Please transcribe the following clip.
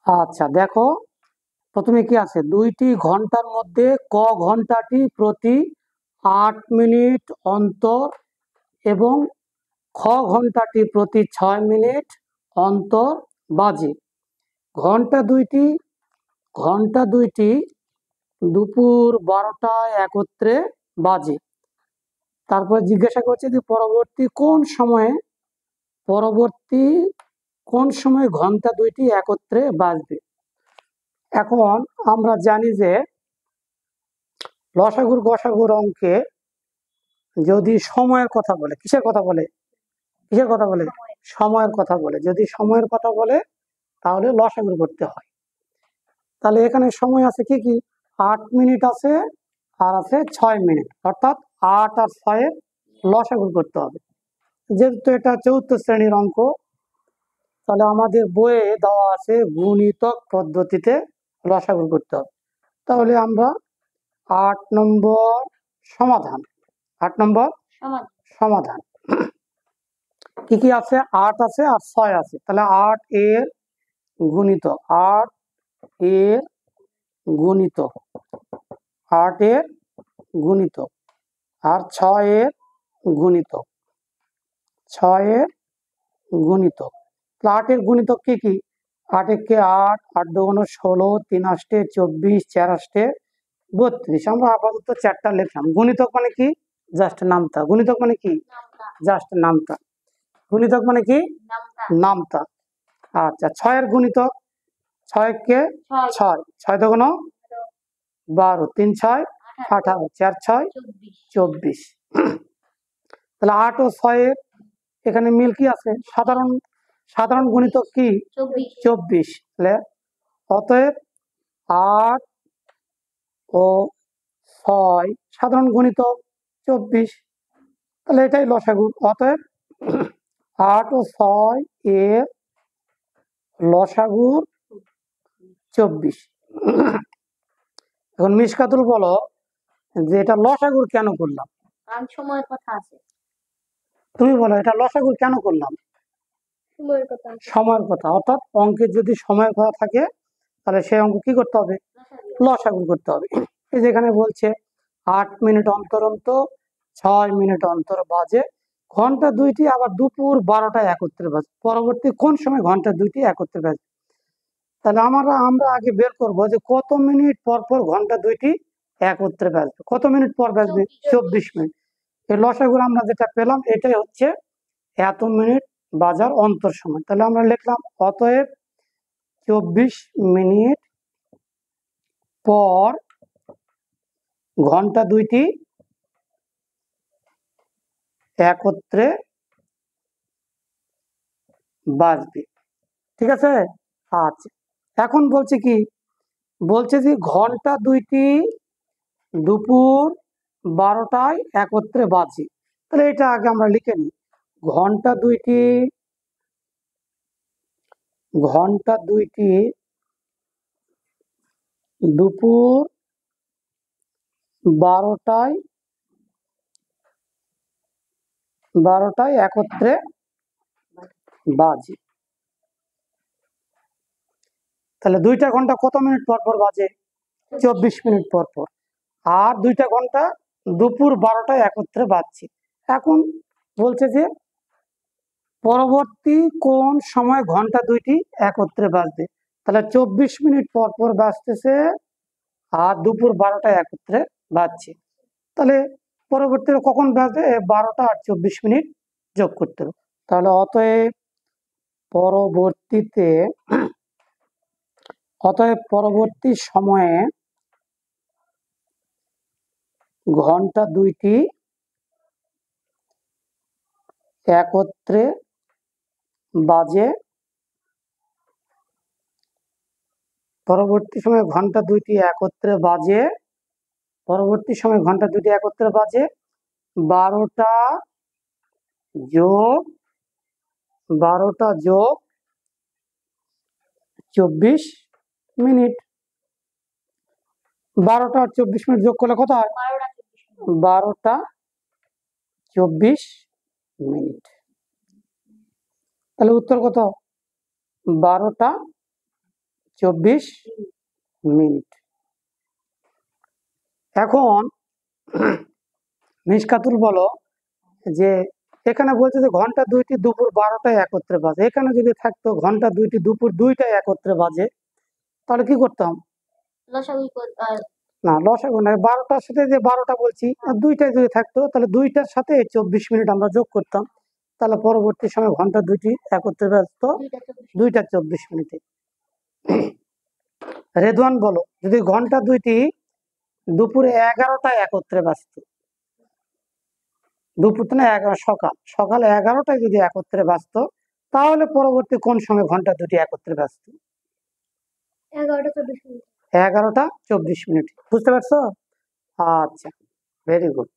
আচ্ছা দেখো, প্রথমে কি আছে, 2টি ঘন্টার মধ্যে ক ঘন্টাটি প্রতি 8 মিনিট অন্তর এবং খ ঘন্টাটি প্রতি 6 মিনিট অন্তর বাজে। ঘন্টা দুইটি দুপুর 12টায় একত্রে বাজে। তারপর জিজ্ঞাসা করছে যে পরবর্তী কোন সময় ঘন্টা দুইটি একত্রে বাজবে। এখন আমরা জানি যে লসাগুর গসাগুর অঙ্কে যদি সময়ের কথা বলে, কিসের কথা বলে, সময়ের কথা বলে, যদি সময়ের কথা বলে তাহলে লসাগু করতে হয়। তাহলে এখানে সময় আছে কি কি, 8 মিনিট আছে আর আছে 6 মিনিট, অর্থাৎ 8 আর 6 লসাগু করতে হবে। যেহেতু এটা চতুর্থ শ্রেণীর অঙ্ক, তাহলে আমাদের বইয়ে দেওয়া আছে গুণিতক পদ্ধতিতে লসাগু করতে হবে। তাহলে আমরা 8 নম্বর সমাধান, 8 নম্বর সমাধান কি কি আছে, 8 আছে আর 6 আছে। তাহলে 8 এর গুণিতক, 8 এর গুণিতক, 8 এর গুণিতক আর 6 এর গুণিতক, 6 এর গুণিতক। 8 এর গুণিতক কি কি, 8 একে 8, 8 দুগুণে 16, 3 আষ্টে 24, 4 আষ্টে 32। আমরা আপাতত 4টা লিখলাম। গুণিতক মানে কি, জাস্ট নামতা। গুণিতক মানে কি, জাস্ট নামতা। গুণিতক মানে কি, নামতা। আচ্ছা 6 এর গুণিতক, 6 কে 6, 6 দুগুণ 12, 3 6 18, 4 6 24। তাহলে 8 ও 6 এর এখানে মিল কি আছে, সাধারণ গুণিতক কি 24। তাহলে অতএব 8 ও 6 সাধারণ গুণিতক 24। তাহলে এটাই লসাগু। অতএব 8 ও 6 এর লসাগু 24। এখন মিশকাতুল বলো যে এটা লসাগুর কেন করলাম, সময়ের কথা আছে। তুমি বলো এটা লসাগুর কেন করলাম। সময়ের কথা, অর্থাৎ অঙ্কের যদি সময়ের কথা থাকে তাহলে সেই অঙ্ক কি করতে হবে, লসাগু করতে হবে। এই যেখানে বলছে 8 মিনিট অন্তর অন্তর 6 মিনিট অন্তর বাজে, ঘন্টা দুইটি আবার দুপুর 12টায় একত্রে বাজে। পরবর্তী কোন সময় ঘন্টা দুইটি একত্রে বাজে। তাহলে আমরা আগে বের করব যে কত মিনিট পর পর ঘন্টা দুইটি একত্রে বাজবে, কত মিনিট পর বাজবে, 24 মিনিট। এই লসাগু আমরা যেটা পেলাম এটাই হচ্ছে এত মিনিট বাজার অন্তর সময়। তাহলে আমরা লিখলাম অতএব 24 মিনিট পর ঘন্টা দুইটি একত্রে বাজবে। ঠিক আছে। আচ্ছা এখন বলছে কি, বলছে যে ঘন্টা দুইটি দুপুর 12টায় একত্রে বাজে। তাহলে এটা আগে আমরা লিখে নিই, ঘন্টা দুইটি দুপুর 12টায় একত্রে বাজে। তাহলে 2টা ঘন্টা কত মিনিট পর পর বাজে, 24 মিনিট পর পর। আর 2টা ঘন্টা দুপুর 12টায় একত্রে বাজছে। এখন বলছে যে পরবর্তী কোন সময় ঘন্টা দুইটি একত্রে বাজবে। তাহলে 24 মিনিট পর পর বাজতেছে আর দুপুর 12টায় একত্রে বাজছে। তাহলে পরবর্তীতে কখন বাজবে, 12টা আর 24 মিনিট যোগ করতে হবে। তাহলে অতএব পরবর্তী সময়ে ঘন্টা দুইটি একত্রে বাজে। পরবর্তী সময়ে ঘন্টা দুইটি একত্রে বাজে, পরবর্তী সময় ঘন্টা দুইটি একত্রে বাজে 12টা যোগ 24 মিনিট। 12টা আর 24 মিনিট যোগ করলে কত হয়, 12টা 24 মিনিট। তাহলে উত্তর কত, 12টা 24 মিনিট। এখন মিশকাতুল বলো যে এখানে বলছে যে ঘন্টা দুইটি দুপুর 12টায় একত্রে বাজে, এখানে যদি থাকতো ঘন্টা দুইটি দুপুর 2টায় একত্রে বাজে, তাহলে কি করতাম? লসাগু না, লসাগু নয়, 12টার সাথে যে 12টা বলছি আর 2টায় যদি থাকতো তাহলে 2টার সাথে 24 মিনিট আমরা যোগ করতাম, তাহলে পরবর্তী সময় ঘন্টা দুইটি একত্রে বাজতো 2টা 24 মিনিটে। রেদওয়ান বলো যদি ঘন্টা দুইটি দুপুরে 11টায় একত্রে বাজতো, দুপুর তো না, সকাল সকাল 11টায় যদি একত্রে বাজতো, তাহলে পরবর্তী কোন সময় ঘন্টা দুটি একত্রে বাজতো? 11টা 24 মিনিট। 11টা 24 মিনিট। বুঝতে পারছো? আচ্ছা, ভেরি গুড।